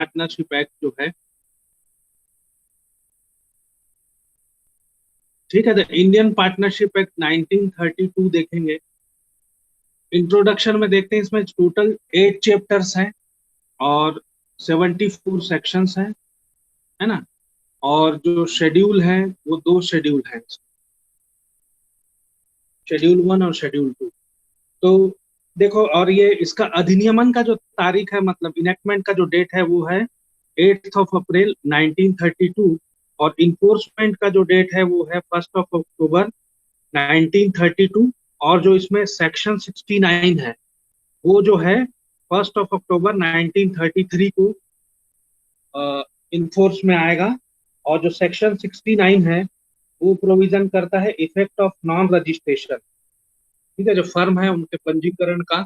Partnership act जो है, ठीक है, तो इंडियन पार्टनरशिप एक्ट 1932 देखेंगे। इंट्रोडक्शन में देखते हैं, इसमें टोटल 8 चैप्टर्स हैं और 74 सेक्शंस हैं, है ना। और जो शेड्यूल है वो 2 शेड्यूल हैं, शेड्यूल 1 और शेड्यूल 2। तो देखो, और ये इसका अधिनियमन का जो तारीख है, मतलब इनेक्टमेंट का जो डेट है वो है 8 अप्रैल 1932। और इन्फोर्समेंट का जो डेट है वो है 1 अक्टूबर 1932। और जो इसमें सेक्शन 69 है वो जो है 1 अक्टूबर 1933 को इन्फोर्स में आएगा। और जो सेक्शन 69 है वो प्रोविजन करता है इफेक्ट ऑफ नॉन रजिस्ट्रेशन, ठीक है, जो फर्म है उनके पंजीकरण का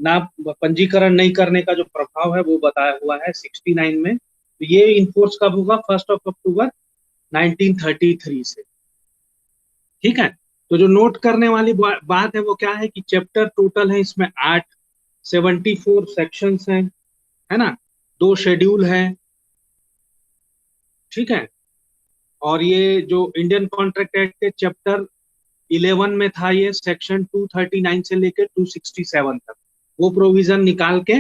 ना, पंजीकरण नहीं करने का जो प्रभाव है वो बताया हुआ है 69 में। तो ये इन्फोर्स कब होगा? 1 अक्टूबर 1933 से, ठीक है। तो जो नोट करने वाली बात है वो क्या है कि चैप्टर टोटल है इसमें 8, 74 सेक्शंस हैं, है ना, 2 शेड्यूल है, ठीक है। और ये जो इंडियन कॉन्ट्रैक्ट एक्ट के चैप्टर 11 में था, ये सेक्शन 239 से लेकर 267 तक, वो प्रोविजन निकाल के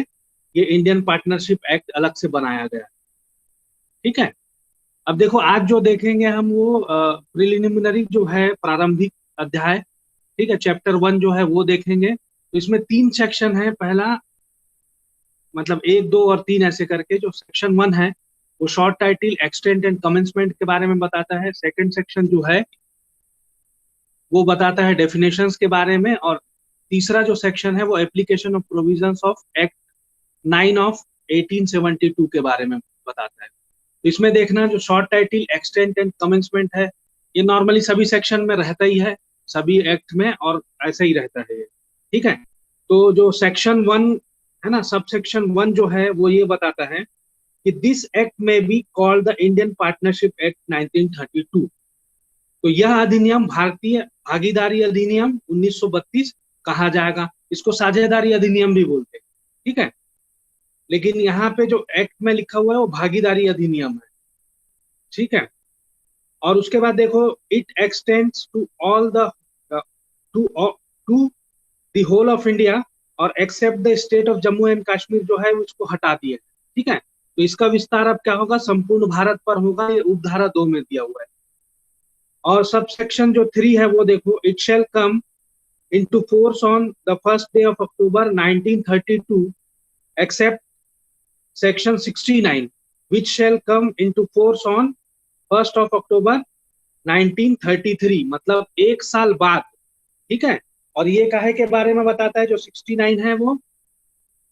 ये इंडियन पार्टनरशिप एक्ट अलग से बनाया गया, ठीक है। अब देखो, आज जो देखेंगे हम वो प्रिलिमिनरी जो है, प्रारंभिक अध्याय, ठीक है, चैप्टर 1 जो है वो देखेंगे। तो इसमें 3 सेक्शन है। पहला मतलब 1, 2 और 3 ऐसे करके, जो सेक्शन 1 है वो short title, extent and commencement के बारे में बताता है। सेकंड सेक्शन जो है वो बताता है डेफिनेशंस के बारे में। और तीसरा जो सेक्शन है वो application of provisions of act 9 of 1872 के बारे में बताता है। तो इसमें देखना, जो short title, extent and commencement है, ये नॉर्मली सभी सेक्शन में रहता ही है, सभी एक्ट में, और ऐसा ही रहता है ये, ठीक है। तो जो सेक्शन 1 है ना, सब सेक्शन 1 जो है वो ये बताता है कि दिस एक्ट में be called the Indian partnership act 1932। तो यह अधिनियम भारतीय भागीदारी अधिनियम 1932 कहा जाएगा। इसको साझेदारी अधिनियम भी बोलते हैं, ठीक है। लेकिन यहाँ पे जो एक्ट में लिखा हुआ है वो भागीदारी अधिनियम है, ठीक है। और उसके बाद देखो, it extends to all the to to the whole of India, और except the state of Jammu and Kashmir जो है उसको हटा दिए, ठीक है। तो इसका विस्तार अब क्या होगा? संपूर्ण भारत पर होगा। ये उपधारा 2 में दिया हुआ है। और सब सेक्शन जो 3 है वो देखो, it shall come into force on the first day of October 1932, except section 69, which shall come into force on 1st of October 1933, मतलब 1 साल बाद, ठीक है। और ये काहे के बारे में बताता है? जो 69 है वो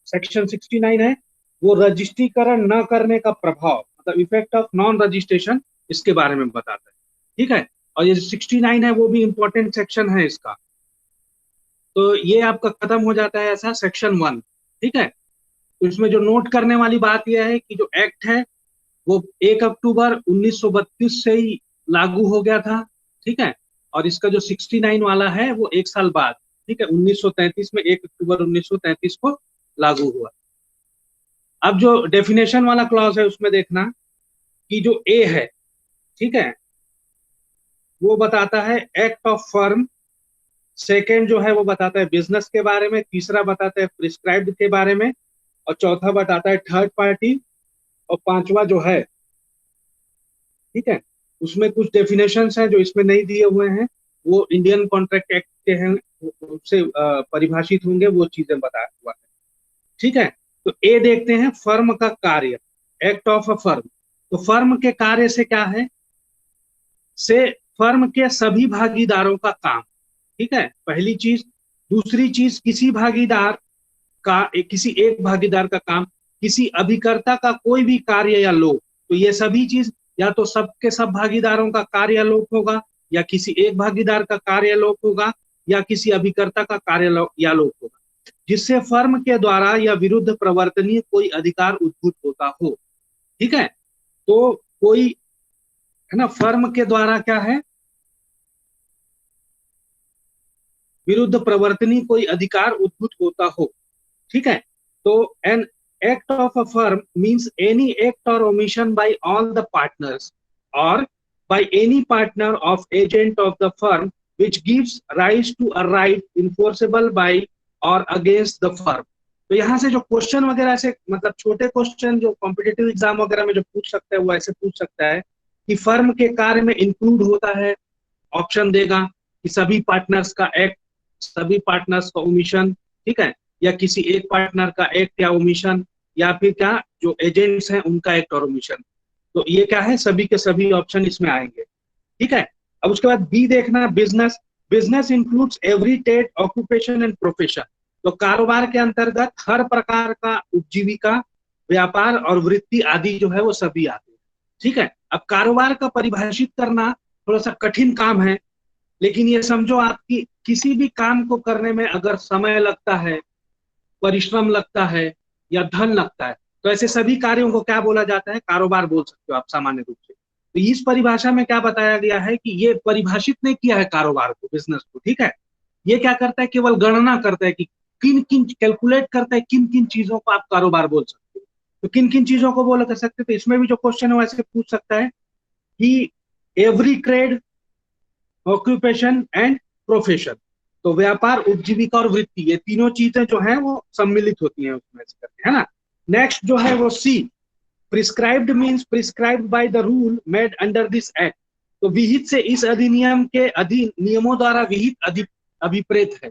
सेक्शन 69 है वो रजिस्ट्रीकरण न करने का प्रभाव, मतलब इफेक्ट ऑफ नॉन रजिस्ट्रेशन, इसके बारे में बताता है, ठीक है। और ये 69 है वो भी इंपॉर्टेंट सेक्शन है इसका। तो ये आपका खत्म हो जाता है ऐसा सेक्शन 1, ठीक है। तो इसमें जो नोट करने वाली बात यह है कि जो एक्ट है वो 1 अक्टूबर 1932 से ही लागू हो गया था, ठीक है। और इसका जो 69 वाला है वो 1 साल बाद, ठीक है, 1933 में 1 अक्टूबर 1933 को लागू हुआ। अब जो डेफिनेशन वाला क्लॉज है उसमें देखना कि जो ए है, ठीक है, वो बताता है एक्ट ऑफ फर्म। सेकेंड जो है वो बताता है बिजनेस के बारे में। तीसरा बताता है प्रिस्क्राइब्ड के बारे में। और चौथा बताता है थर्ड पार्टी। और पांचवा जो है, ठीक है, उसमें कुछ डेफिनेशंस हैं जो इसमें नहीं दिए हुए हैं, वो इंडियन कॉन्ट्रैक्ट एक्ट के हैं, उससे परिभाषित होंगे, वो चीजें बताया हुआ है, ठीक है। तो ए देखते हैं, फर्म का कार्य, एक्ट ऑफ अ फर्म। तो फर्म के कार्य से क्या है? से फर्म के सभी भागीदारों का काम, ठीक है, पहली चीज। दूसरी चीज, किसी भागीदार का किसी एक भागीदार का काम, किसी अभिकर्ता का कोई भी कार्य या लोग। तो ये सभी चीज या तो सबके सब भागीदारों का कार्य लोप होगा, या किसी एक भागीदार का कार्य लोप होगा, या किसी अभिकर्ता का कार्य या लोप होगा, जिससे फर्म के द्वारा या विरुद्ध प्रवर्तनीय कोई अधिकार उद्भूत होता हो, ठीक है। तो कोई, है ना, फर्म के द्वारा क्या है? विरुद्ध प्रवर्तनीय कोई अधिकार उद्भूत होता हो, ठीक है। तो N act of a firm means any act or omission by all the partners or by any partner of agent of the firm which gives rise to a right enforceable by or against the firm. तो यहाँ से जो question वगैरह ऐसे मतलब छोटे question जो competitive exam वगैरह में जो पूछ सकता है वो ऐसे पूछ सकता है कि फर्म के कार्य में इंक्लूड होता है, ऑप्शन देगा कि सभी पार्टनर्स का एक्ट, सभी पार्टनर्स का ओमिशन, ठीक है, या किसी एक पार्टनर का एक्ट या ओमिशन, या फिर क्या जो एजेंट्स हैं उनका एक्ट और ओमिशन। तो ये क्या है, सभी के सभी ऑप्शन इसमें आएंगे, ठीक है। अब उसके बाद बी देखना, business. Business includes every trade, occupation and profession. तो कारोबार के अंतर्गत हर प्रकार का उपजीविका, व्यापार और वृत्ति आदि जो है वो सभी आते हैं, ठीक है। अब कारोबार का परिभाषित करना थोड़ा सा कठिन काम है, लेकिन ये समझो आपकी किसी भी काम को करने में अगर समय लगता है, परिश्रम लगता है या धन लगता है, तो ऐसे सभी कार्यों को क्या बोला जाता है, कारोबार बोल सकते हो आप सामान्य रूप से। तो इस परिभाषा में क्या बताया गया है कि ये परिभाषित नहीं किया है कारोबार को, बिजनेस को, ठीक है। ये क्या करता है, केवल गणना करता है कि किन किन, कैलकुलेट करता है किन किन चीजों को आप कारोबार बोल सकते हो, तो किन किन चीजों को बोल कर सकते हो। तो इसमें भी जो क्वेश्चन है वैसे पूछ सकता है कि every trade, occupation and profession. तो व्यापार, उपजीविका और वृत्ति, ये तीनों चीजें जो है वो सम्मिलित होती हैं उसमें से करके, है ना। नेक्स्ट जो है वो c, prescribed means prescribed by the rule made under this act. तो विहित से इस अधिनियम के अधीन, नियमों द्वारा विहित अभिप्रेत है।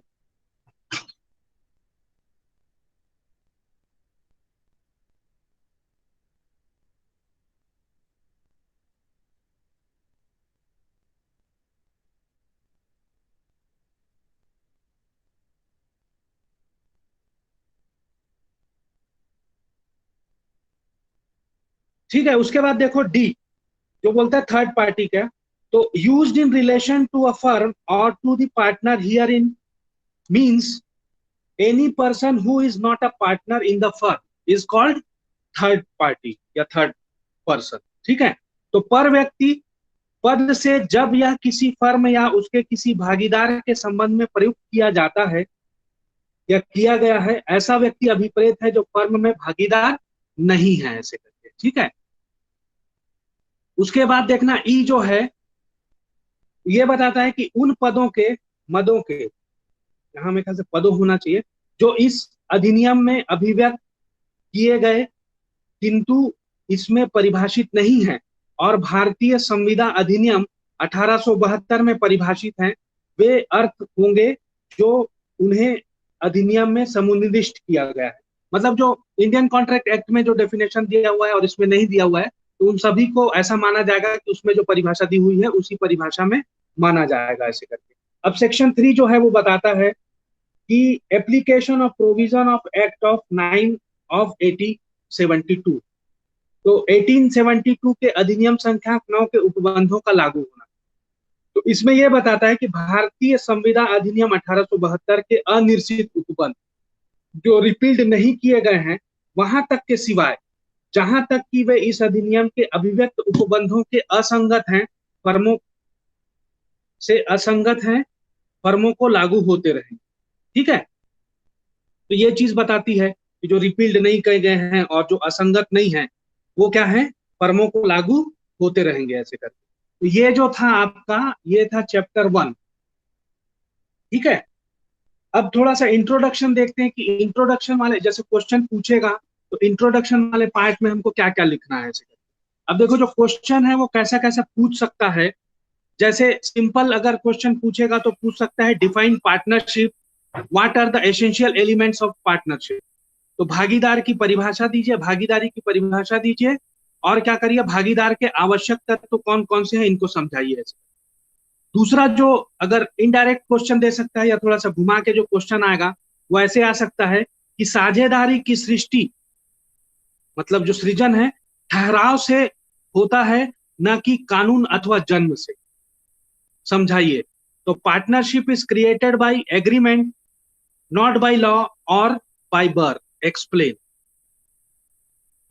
ठीक है, उसके बाद देखो डी, जो बोलता है थर्ड पार्टी का। तो used in relation to a firm और to the partner here in means any person who is not a partner in the firm is called third party या थर्ड पर्सन, ठीक है। तो पर व्यक्ति पद से जब यह किसी फर्म या उसके किसी भागीदार के संबंध में प्रयुक्त किया जाता है या किया गया है, ऐसा व्यक्ति अभिप्रेत है जो फर्म में भागीदार नहीं है, ऐसे करके, ठीक है। उसके बाद देखना ई जो है, ये बताता है कि उन पदों के, मदों के, यहां मेरे ख्याल से पदों होना चाहिए, जो इस अधिनियम में अभिव्यक्त किए गए किंतु इसमें परिभाषित नहीं है और भारतीय संविदा अधिनियम 1872 में परिभाषित हैं, वे अर्थ होंगे जो उन्हें अधिनियम में समुन्निविष्ट किया गया है। मतलब जो इंडियन कॉन्ट्रैक्ट एक्ट में जो डेफिनेशन दिया हुआ है और इसमें नहीं दिया हुआ है, तो उन सभी को ऐसा माना जाएगा कि उसमें जो परिभाषा दी हुई है उसी परिभाषा में माना जाएगा, ऐसे करके। अब सेक्शन 3 जो है वो बताता है कि application of provision of act of 9 of 1872। तो 1872 के अधिनियम संख्या 9 के उपबंधों का लागू होना। तो इसमें यह बताता है कि भारतीय संविदा अधिनियम 1872 के अनिर्सित उपबंध जो रिपील्ड नहीं किए गए हैं, वहां तक के सिवाय, जहां तक कि वे इस अधिनियम के अभिव्यक्त उपबंधों के असंगत हैं, फर्मों से असंगत हैं, फर्मों को लागू होते रहेंगे, ठीक है। तो ये चीज बताती है कि जो रिपील्ड नहीं किए गए हैं और जो असंगत नहीं है वो क्या है, फर्मों को लागू होते रहेंगे, ऐसे करके। तो ये जो था आपका, ये था चैप्टर 1, ठीक है। अब थोड़ा सा इंट्रोडक्शन देखते हैं कि इंट्रोडक्शन वाले जैसे क्वेश्चन पूछेगा तो इंट्रोडक्शन वाले पार्ट में हमको क्या क्या लिखना है, ऐसे करके। अब देखो जो क्वेश्चन है वो कैसा कैसा पूछ सकता है। जैसे सिंपल अगर क्वेश्चन पूछेगा तो पूछ सकता है define partnership, what are the essential elements of partnership. तो भागीदार की परिभाषा दीजिए, भागीदारी की परिभाषा दीजिए, और क्या करिए, भागीदार के आवश्यक तत्व तो कौन कौन से हैं इनको समझाइए। दूसरा जो अगर इनडायरेक्ट क्वेश्चन दे सकता है या थोड़ा सा घुमा के जो क्वेश्चन आएगा वो ऐसे आ सकता है कि साझेदारी की सृष्टि, मतलब जो सृजन है, ठहराव से होता है न कि कानून अथवा जन्म से। समझाइए। तो partnership is created by agreement, not by law और बाय बर्थ। एक्सप्लेन,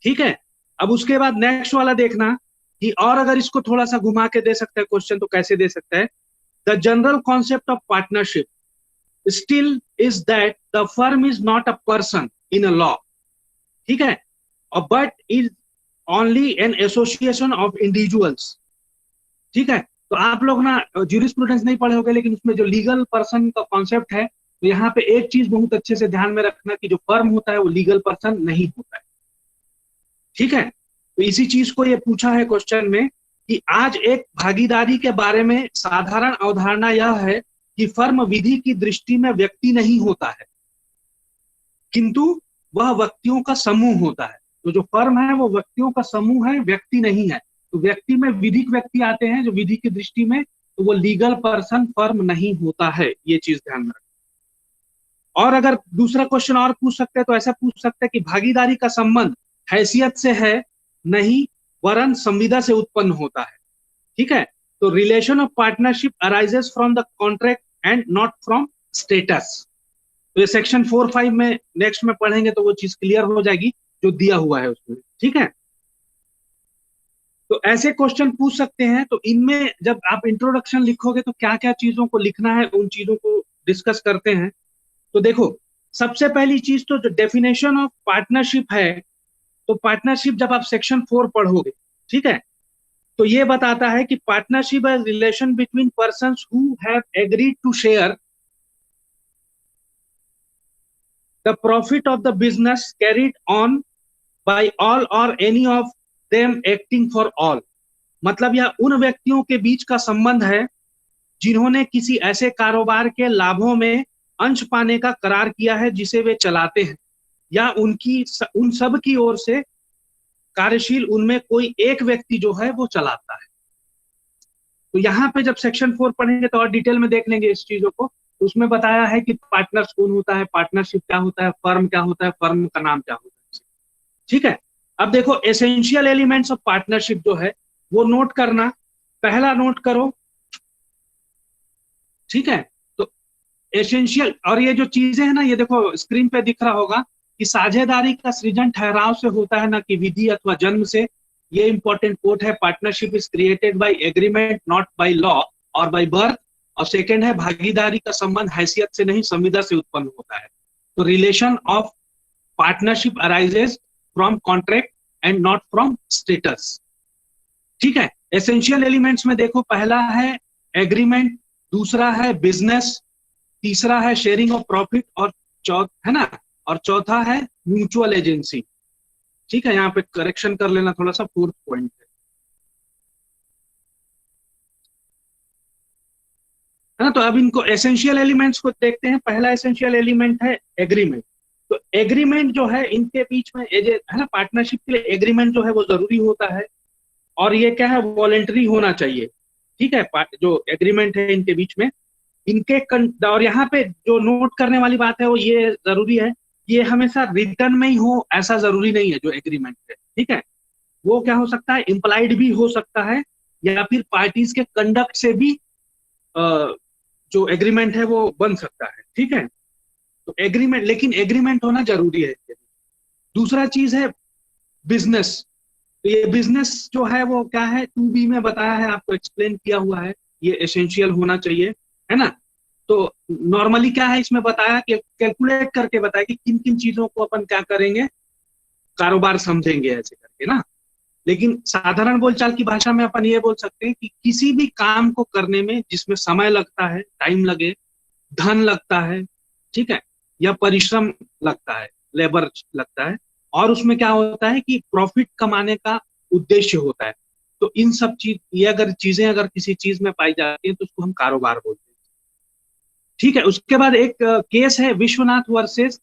ठीक है। अब उसके बाद नेक्स्ट वाला देखना कि और अगर इसको थोड़ा सा घुमा के दे सकता है क्वेश्चन तो कैसे दे सकता है। The general concept of partnership still is that the firm is not a person in a law, ठीक है, और but is only an association of individuals. ठीक है, तो आप लोग ना ज्यूरिस्प्रूडेंस नहीं पढ़े होंगे, लेकिन उसमें जो लीगल पर्सन का कॉन्सेप्ट है, तो यहाँ पे एक चीज बहुत अच्छे से ध्यान में रखना कि जो फर्म होता है वो लीगल पर्सन नहीं होता है। ठीक है, तो इसी चीज को ये पूछा है क्वेश्चन में कि आज एक भागीदारी के बारे में साधारण अवधारणा यह है कि फर्म विधि की दृष्टि में व्यक्ति नहीं होता है, किंतु वह व्यक्तियों का समूह होता है। तो जो फर्म है वो व्यक्तियों का समूह है, व्यक्ति नहीं है। तो व्यक्ति में विधिक व्यक्ति आते हैं जो विधि की दृष्टि में, तो वो लीगल पर्सन फर्म नहीं होता है, ये चीज ध्यान में रखें। और अगर दूसरा क्वेश्चन और पूछ सकते हैं तो ऐसा पूछ सकते हैं कि भागीदारी का संबंध हैसियत से है नहीं, वरन संविदा से उत्पन्न होता है। ठीक है, तो relation of partnership arises from the contract and not from status. तो ये सेक्शन 4-5 में नेक्स्ट में पढ़ेंगे तो वो चीज क्लियर हो जाएगी जो दिया हुआ है उसमें। ठीक है, तो ऐसे क्वेश्चन पूछ सकते हैं। तो इनमें जब आप इंट्रोडक्शन लिखोगे तो क्या क्या चीजों को लिखना है, उन चीजों को डिस्कस करते हैं। तो देखो, सबसे पहली चीज तो जो डेफिनेशन ऑफ पार्टनरशिप है, तो पार्टनरशिप जब आप सेक्शन 4 पढ़ोगे, ठीक है, तो ये बताता है कि partnership is relation between persons who have agreed to share the profit of the business carried on by all और any of them acting for all. मतलब यह उन व्यक्तियों के बीच का संबंध है जिन्होंने किसी ऐसे कारोबार के लाभों में अंश पाने का करार किया है जिसे वे चलाते हैं, या उन सब की ओर से कार्यशील उनमें कोई एक व्यक्ति जो है वो चलाता है। तो यहाँ पे जब सेक्शन 4 पढ़ेंगे तो और डिटेल में देख लेंगे इस चीजों को। तो उसमें बताया है कि पार्टनर्स कौन होता है, पार्टनरशिप क्या होता है, फर्म क्या होता है, फर्म का नाम क्या होता है। ठीक है, अब देखो एसेंशियल एलिमेंट्स ऑफ पार्टनरशिप जो है वो नोट करना। पहला नोट करो, ठीक है, तो एसेंशियल, और ये जो चीजें हैं ना, ये देखो स्क्रीन पे दिख रहा होगा कि साझेदारी का सृजन ठहराव से होता है, ना कि विधि अथवा जन्म से। ये इंपॉर्टेंट कोट है, partnership is created by agreement not by law और बाय बर्थ। और सेकंड है, भागीदारी का संबंध हैसियत से नहीं संविदा से उत्पन्न होता है। तो relation of partnership arises from contract and not from status. ठीक है, एसेंशियल एलिमेंट्स में देखो, पहला है एग्रीमेंट, दूसरा है बिजनेस, तीसरा है शेयरिंग ऑफ प्रॉफिट, और है ना, और चौथा है म्यूचुअल एजेंसी। ठीक है, यहाँ पे करेक्शन कर लेना थोड़ा सा, 4th पॉइंट है ना। तो अब इनको एसेंशियल एलिमेंट्स को देखते हैं। पहला एसेंशियल एलिमेंट है एग्रीमेंट। तो एग्रीमेंट जो है इनके बीच में है ना, पार्टनरशिप के लिए एग्रीमेंट जो है वो जरूरी होता है, और ये क्या है, वॉलेंटरी होना चाहिए। ठीक है, जो एग्रीमेंट है इनके बीच में, और यहाँ पे जो नोट करने वाली बात है वो ये जरूरी है, ये हमेशा रिटर्न में ही हो ऐसा जरूरी नहीं है जो एग्रीमेंट है। ठीक है, वो क्या हो सकता है, इम्प्लाइड भी हो सकता है, या फिर पार्टीज के कंडक्ट से भी जो एग्रीमेंट है वो बन सकता है। ठीक है, तो एग्रीमेंट, लेकिन एग्रीमेंट होना जरूरी है। दूसरा चीज है बिजनेस। तो ये बिजनेस जो है वो क्या है, 2B में बताया है, आपको एक्सप्लेन किया हुआ है, ये एसेंशियल होना चाहिए, है ना। तो नॉर्मली क्या है इसमें बताया कि कैलकुलेट करके बताया कि किन किन चीजों को अपन क्या करेंगे, कारोबार समझेंगे ऐसे करके ना। लेकिन साधारण बोलचाल की भाषा में अपन ये बोल सकते हैं कि किसी भी काम को करने में जिसमें समय लगता है, टाइम लगे, धन लगता है, ठीक है, या परिश्रम लगता है, लेबर लगता है, और उसमें क्या होता है कि प्रॉफिट कमाने का उद्देश्य होता है। तो इन सब ये अगर चीजें अगर किसी चीज में पाई जाती है तो उसको हम कारोबार बोलते हैं। ठीक है, उसके बाद एक केस है विश्वनाथ वर्सेस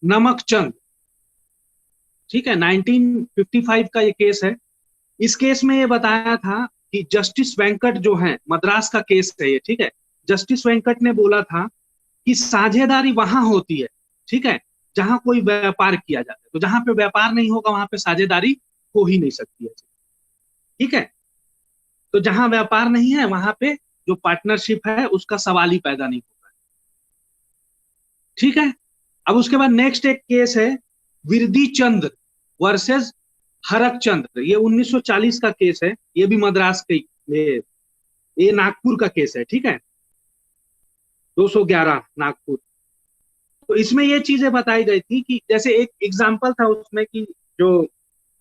नमकचंद। ठीक है, 1955 का ये केस है। इस केस में ये बताया था कि जस्टिस वेंकट जो है, मद्रास का केस है ये, ठीक है, जस्टिस वेंकट ने बोला था कि साझेदारी वहां होती है, ठीक है, जहां कोई व्यापार किया जाता है। तो जहां पे व्यापार नहीं होगा वहां पे साझेदारी हो ही नहीं सकती है। ठीक है, तो जहां व्यापार नहीं है वहां पे जो पार्टनरशिप है उसका सवाल ही पैदा नहीं होता है। ठीक है, अब उसके बाद नेक्स्ट एक केस है विरदी चंद्र वर्सेस हरक चंद्र। ये 1940 का केस है, ये भी मद्रास के, ये नागपुर का केस है। ठीक है, 211 नागपुर। तो इसमें ये चीजें बताई गई थी कि जैसे एक एग्जाम्पल था उसमें कि जो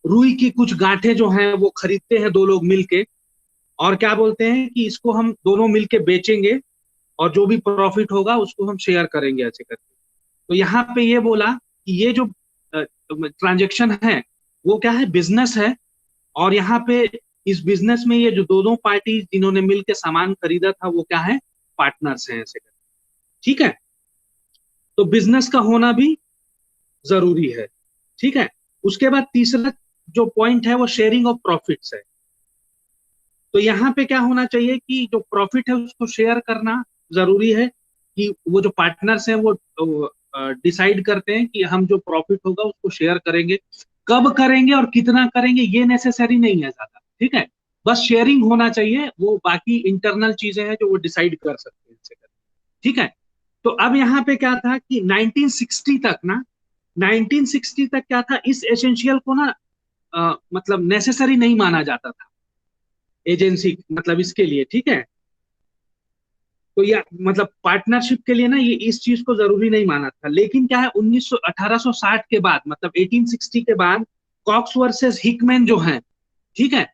रुई की कुछ गांठें जो हैं वो खरीदते हैं दो लोग मिलके, और क्या बोलते हैं कि इसको हम दोनों मिलके बेचेंगे और जो भी प्रॉफिट होगा उसको हम शेयर करेंगे ऐसे करके। तो यहाँ पे ये बोला कि ये जो ट्रांजेक्शन है वो क्या है, बिजनेस है, और यहाँ पे इस बिजनेस में ये जो दोनों पार्टी जिन्होंने मिलकर सामान खरीदा था वो क्या है, पार्टनर्स हैं ऐसे करके। ठीक है, तो बिजनेस का होना भी जरूरी है। ठीक है, उसके बाद तीसरा जो पॉइंट है वो शेयरिंग ऑफ प्रॉफिट्स है। तो यहाँ पे क्या होना चाहिए कि जो प्रॉफिट है उसको शेयर करना जरूरी है, कि वो जो पार्टनर्स हैं वो डिसाइड करते हैं कि हम जो प्रॉफिट होगा उसको शेयर करेंगे। कब करेंगे और कितना करेंगे ये नेसेसरी नहीं है ज्यादा, ठीक है, बस शेयरिंग होना चाहिए, वो बाकी इंटरनल चीजें हैं जो वो डिसाइड कर सकते हैं। ठीक है, तो अब यहाँ पे क्या था कि 1960 तक ना, 1960 तक क्या था, इस एसेंशियल को ना मतलब नेसेसरी नहीं माना जाता था एजेंसी, मतलब इसके लिए। ठीक है, तो या मतलब पार्टनरशिप के लिए ना ये इस चीज को जरूरी नहीं माना था। लेकिन क्या है 1860 के बाद, मतलब 1860 के बाद कॉक्स वर्सेस हिकमैन जो है, ठीक है,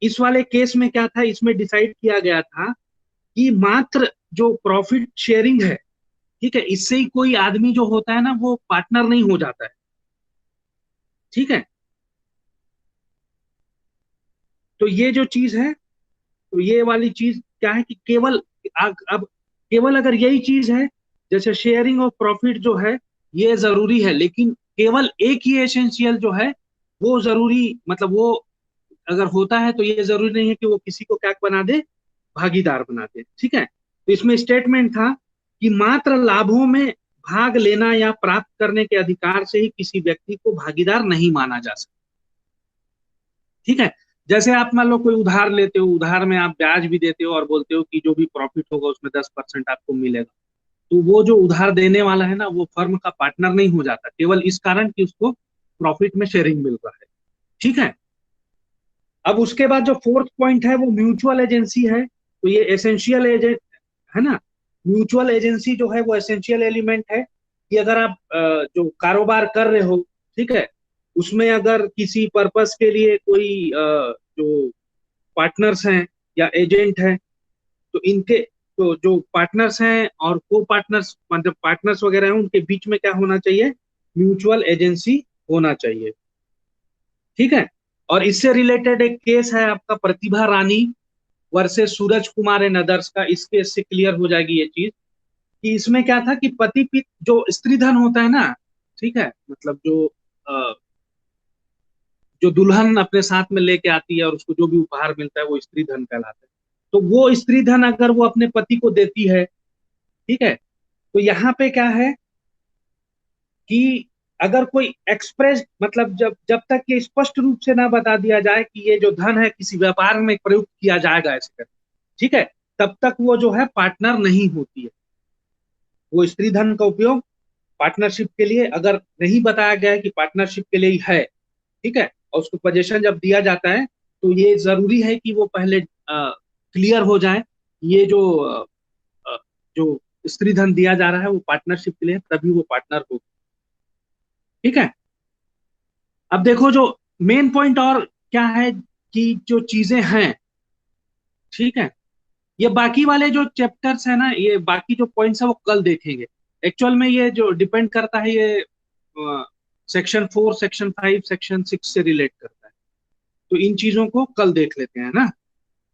इस वाले केस में क्या था, इसमें डिसाइड किया गया था कि मात्र जो प्रॉफिट शेयरिंग है, ठीक है, इससे ही कोई आदमी जो होता है ना वो पार्टनर नहीं हो जाता है। ठीक है, तो ये जो चीज है, तो ये वाली चीज क्या है कि केवल अब केवल अगर यही चीज है, जैसे शेयरिंग ऑफ प्रॉफिट जो है ये जरूरी है, लेकिन केवल एक ही एसेंशियल जो है वो जरूरी, मतलब वो अगर होता है तो ये जरूरी नहीं है कि वो किसी को क्या बना दे, भागीदार बना दे। ठीक है, तो इसमें स्टेटमेंट था कि मात्र लाभों में भाग लेना या प्राप्त करने के अधिकार से ही किसी व्यक्ति को भागीदार नहीं माना जा सकता। ठीक है, जैसे आप मान लो कोई उधार लेते हो, उधार में आप ब्याज भी देते हो और बोलते हो कि जो भी प्रॉफिट होगा उसमें 10% आपको मिलेगा, तो वो जो उधार देने वाला है ना वो फर्म का पार्टनर नहीं हो जाता, केवल इस कारण कि उसको प्रॉफिट में शेयरिंग मिल रहा है। ठीक है, अब उसके बाद जो फोर्थ पॉइंट है वो म्यूचुअल एजेंसी है। तो ये एसेंशियल एजेंट है ना, म्यूचुअल एजेंसी जो है वो एसेंशियल एलिमेंट है कि अगर आप जो कारोबार कर रहे हो, ठीक है, उसमें अगर किसी पर्पस के लिए कोई जो पार्टनर्स हैं या एजेंट हैं, तो इनके, तो जो पार्टनर्स हैं और को पार्टनर्स, मतलब पार्टनर्स वगैरह हैं, उनके बीच में क्या होना चाहिए, म्यूचुअल एजेंसी होना चाहिए। ठीक है, और इससे रिलेटेड एक केस है आपका Pratibha Rani versus Suraj Kumar and others का। इस केस से क्लियर हो जाएगी ये चीज कि इसमें क्या था कि पति पित जो स्त्री धन होता है ना, ठीक है, मतलब जो दुल्हन अपने साथ में लेके आती है और उसको जो भी उपहार मिलता है वो स्त्री धन कहलाता है। तो वो स्त्री धन अगर वो अपने पति को देती है, ठीक है, तो यहाँ पे क्या है कि अगर कोई एक्सप्रेस, मतलब जब जब तक ये स्पष्ट रूप से ना बता दिया जाए कि ये जो धन है किसी व्यापार में प्रयुक्त किया जाएगा ऐसे करके, ठीक है, तब तक वो जो है पार्टनर नहीं होती है। वो स्त्री धन का उपयोग पार्टनरशिप के लिए अगर नहीं बताया गया है कि पार्टनरशिप के लिए ही है, ठीक है, और उसको पोजीशन जब दिया जाता है तो ये जरूरी है कि वो पहले क्लियर हो जाए, ये अ, जो स्त्री धन दिया जा रहा है वो पार्टनरशिप के लिए, तभी वो पार्टनर हो। ठीक है, अब देखो जो मेन पॉइंट और क्या है कि जो चीजें हैं, ठीक है, ये बाकी वाले जो चैप्टर्स है ना, ये बाकी जो पॉइंट्स है वो कल देखेंगे। एक्चुअल में ये जो डिपेंड करता है ये सेक्शन 4, सेक्शन 5, सेक्शन 6 से रिलेट करता है, तो इन चीजों को कल देख लेते हैं ना।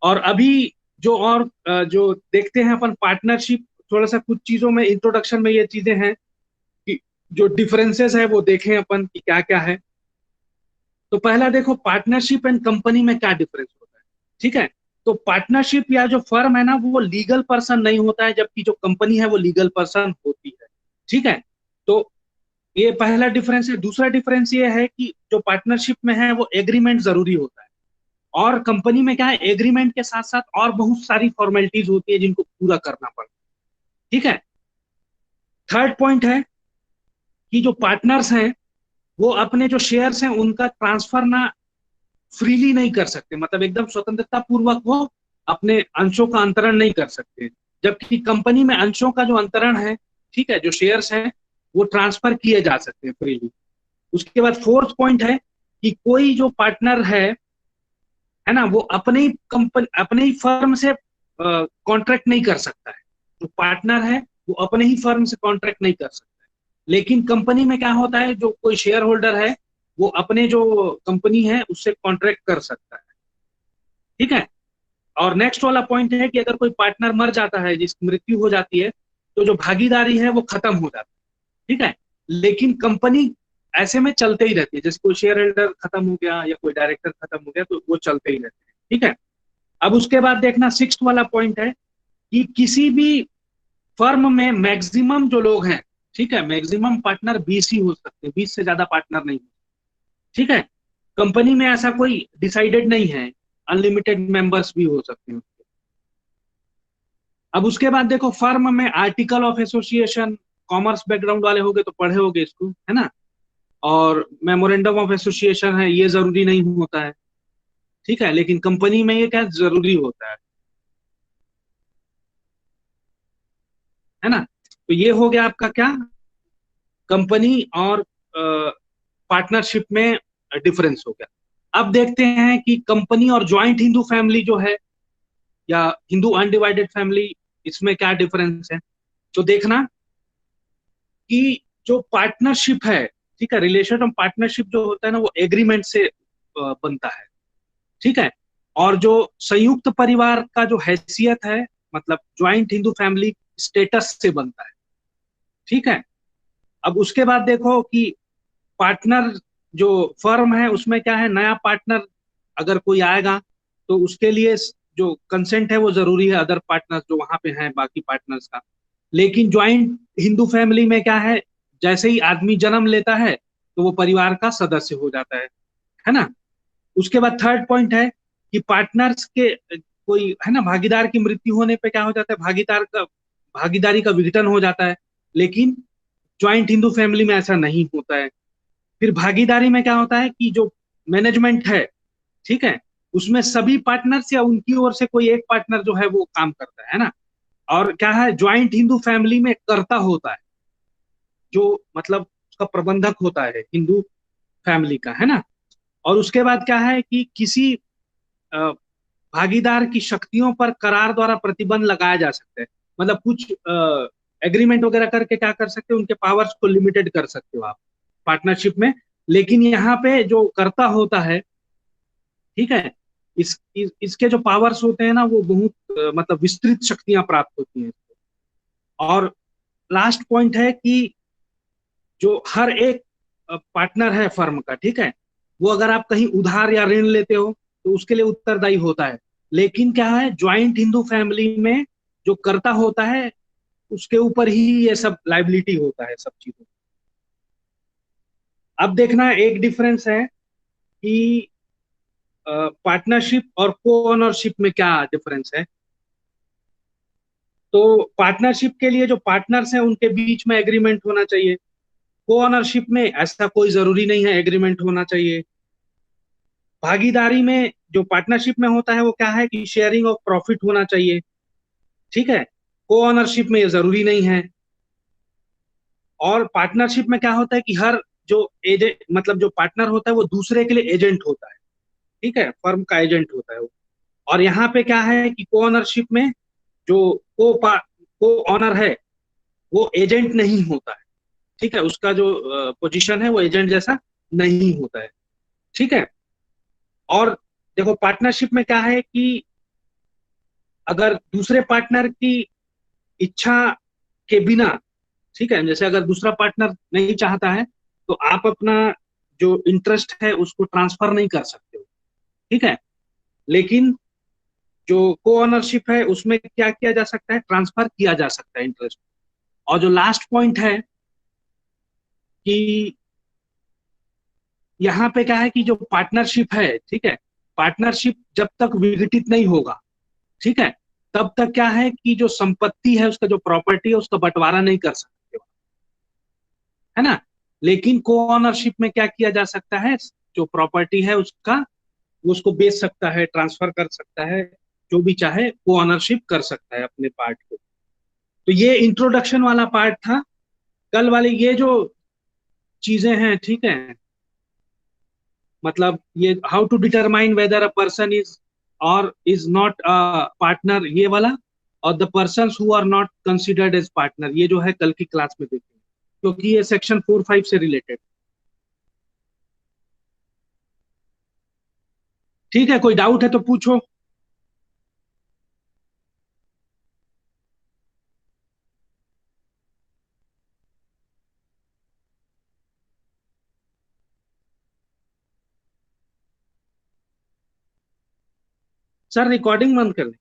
और अभी जो और जो देखते हैं अपन पार्टनरशिप, थोड़ा सा कुछ चीजों में इंट्रोडक्शन में ये चीजें हैं कि जो डिफरेंसेस है वो देखें अपन कि क्या क्या है। तो पहला देखो पार्टनरशिप एंड कंपनी में क्या डिफरेंस होता है। ठीक है, तो पार्टनरशिप या जो फर्म है ना वो लीगल पर्सन नहीं होता है, जबकि जो कंपनी है वो लीगल पर्सन होती है। ठीक है, तो ये पहला डिफरेंस है। दूसरा डिफरेंस ये है कि जो पार्टनरशिप में है वो एग्रीमेंट जरूरी होता है, और कंपनी में क्या है, एग्रीमेंट के साथ साथ और बहुत सारी फॉर्मेलिटीज होती है जिनको पूरा करना पड़ता है। ठीक है, थर्ड पॉइंट है कि जो पार्टनर्स हैं वो अपने जो शेयर्स हैं उनका ट्रांसफर ना फ्रीली नहीं कर सकते, मतलब एकदम स्वतंत्रता पूर्वक वो अपने अंशों का अंतरण नहीं कर सकते, जबकि कंपनी में अंशों का जो अंतरण है, ठीक है, जो शेयर्स हैं वो ट्रांसफर किए जा सकते हैं फ्रीली। उसके बाद फोर्थ पॉइंट है कि कोई जो पार्टनर है ना, वो अपने ही कंपनी अपने ही फर्म से कॉन्ट्रैक्ट नहीं कर सकता है। जो पार्टनर है वो अपने ही फर्म से कॉन्ट्रैक्ट नहीं कर सकता है। लेकिन कंपनी में क्या होता है, जो कोई शेयर होल्डर है वो अपने जो कंपनी है उससे कॉन्ट्रैक्ट कर सकता है। ठीक है। और नेक्स्ट वाला पॉइंट है कि अगर कोई पार्टनर मर जाता है, जिसकी मृत्यु हो जाती है, तो जो भागीदारी है वो खत्म हो जाती है। ठीक है। लेकिन कंपनी ऐसे में चलते ही रहती है, जैसे कोई शेयर होल्डर खत्म हो गया या कोई डायरेक्टर खत्म हो गया तो वो चलते ही रहते हैं। ठीक है। अब उसके बाद देखना सिक्स्थ वाला पॉइंट है कि किसी भी फर्म में मैक्सिमम जो लोग हैं, ठीक है, मैक्सिमम पार्टनर 20 ही हो सकते हैं, 20 से ज्यादा पार्टनर नहीं। ठीक है। कंपनी में ऐसा कोई डिसाइडेड नहीं है, अनलिमिटेड मेंबर्स भी हो सकते हैं। अब उसके बाद देखो फर्म में article of association, commerce background वाले होगे तो पढ़े होगे इसको, है ना। और मेमोरेंडम ऑफ एसोसिएशन है, ये जरूरी नहीं होता है। ठीक है। लेकिन कंपनी में ये क्या जरूरी होता है ना। तो ये हो गया आपका क्या, कंपनी और पार्टनरशिप में डिफरेंस हो गया। अब देखते हैं कि कंपनी और ज्वाइंट हिंदू फैमिली जो है, या हिंदू अनडिवाइडेड फैमिली, इसमें क्या डिफरेंस है। तो देखना कि जो पार्टनरशिप है, ठीक है, रिलेशन ऑफ पार्टनरशिप जो होता है ना, वो एग्रीमेंट से बनता है। ठीक है। और जो संयुक्त परिवार का जो हैसियत है, मतलब ज्वाइंट हिंदू फैमिली स्टेटस से बनता है। ठीक है। अब उसके बाद देखो कि पार्टनर जो फर्म है उसमें क्या है, नया पार्टनर अगर कोई आएगा तो उसके लिए जो कंसेंट है वो जरूरी है अदर पार्टनर्स जो वहां पे हैं, बाकी पार्टनर्स का। लेकिन ज्वाइंट हिंदू फैमिली में क्या है, जैसे ही आदमी जन्म लेता है तो वो परिवार का सदस्य हो जाता है ना। उसके बाद थर्ड पॉइंट है कि पार्टनर्स के कोई है ना, भागीदार की मृत्यु होने पे क्या हो जाता है, भागीदारी का विघटन हो जाता है। लेकिन ज्वाइंट हिंदू फैमिली में ऐसा नहीं होता है। फिर भागीदारी में क्या होता है कि जो मैनेजमेंट है, ठीक है, उसमें सभी पार्टनर्स या उनकी ओर से कोई एक पार्टनर जो है वो काम करता है ना। और क्या है, ज्वाइंट हिंदू फैमिली में कर्ता होता है, जो मतलब उसका प्रबंधक होता है हिंदू फैमिली का, है ना। और उसके बाद क्या है कि किसी अ, भागीदार की शक्तियों पर करार द्वारा प्रतिबंध लगाया जा सकता है। मतलब कुछ एग्रीमेंट वगैरह करके क्या कर सकते हो, उनके पावर्स को लिमिटेड कर सकते हो आप पार्टनरशिप में। लेकिन यहाँ पे जो कर्ता होता है, ठीक है, इसके जो पावर्स होते हैं ना वो बहुत मतलब विस्तृत शक्तियां प्राप्त होती हैं। और लास्ट पॉइंट है कि जो हर एक पार्टनर है फर्म का, ठीक है, वो अगर आप कहीं उधार या ऋण लेते हो तो उसके लिए उत्तरदायी होता है। लेकिन क्या है, ज्वाइंट हिंदू फैमिली में जो कर्ता होता है उसके ऊपर ही ये सब लाइबिलिटी होता है, सब चीजों। अब देखना एक डिफरेंस है कि पार्टनरशिप और को ओनरशिप में क्या डिफरेंस है। तो पार्टनरशिप के लिए जो पार्टनर्स हैं उनके बीच में एग्रीमेंट होना चाहिए। को ओनरशिप में ऐसा कोई जरूरी नहीं है एग्रीमेंट होना चाहिए। भागीदारी में जो पार्टनरशिप में होता है वो क्या है कि शेयरिंग ऑफ प्रॉफिट होना चाहिए। ठीक है। को ओनरशिप में ये जरूरी नहीं है। और पार्टनरशिप में क्या होता है कि हर जो एजेंट, मतलब जो पार्टनर होता है वो दूसरे के लिए एजेंट होता है। ठीक है, फर्म का एजेंट होता है वो। और यहाँ पे क्या है कि को ओनरशिप में जो को ऑनर है वो एजेंट नहीं होता है। ठीक है, उसका जो पोजीशन है वो एजेंट जैसा नहीं होता है। ठीक है। और देखो पार्टनरशिप में क्या है कि अगर दूसरे पार्टनर की इच्छा के बिना, ठीक है, जैसे अगर दूसरा पार्टनर नहीं चाहता है तो आप अपना जो इंटरेस्ट है उसको ट्रांसफर नहीं कर सकते हो। ठीक है। लेकिन जो को ओनरशिप है उसमें क्या किया जा सकता है, ट्रांसफर किया जा सकता है इंटरेस्ट। और जो लास्ट पॉइंट है कि यहाँ पे क्या है कि जो पार्टनरशिप है, ठीक है, पार्टनरशिप जब तक विघटित नहीं होगा, ठीक है, तब तक क्या है कि जो संपत्ति है, उसका जो प्रॉपर्टी है उसका बंटवारा नहीं कर सकते, है ना। लेकिन को ओनरशिप में क्या किया जा सकता है, जो प्रॉपर्टी है उसका, वो उसको बेच सकता है, ट्रांसफर कर सकता है, जो भी चाहे वो ओनरशिप कर सकता है अपने पार्ट को। तो ये इंट्रोडक्शन वाला पार्ट था कल वाली ये जो चीजें हैं, ठीक है, मतलब ये how to determine whether a person is और इज नॉट अ पार्टनर, ये वाला, और the person who are not considered as partner, ये जो है कल की क्लास में देखेंगे, क्योंकि ये सेक्शन 4-5 से रिलेटेड। ठीक है, कोई डाउट है तो पूछो। सर रिकॉर्डिंग बंद कर दे।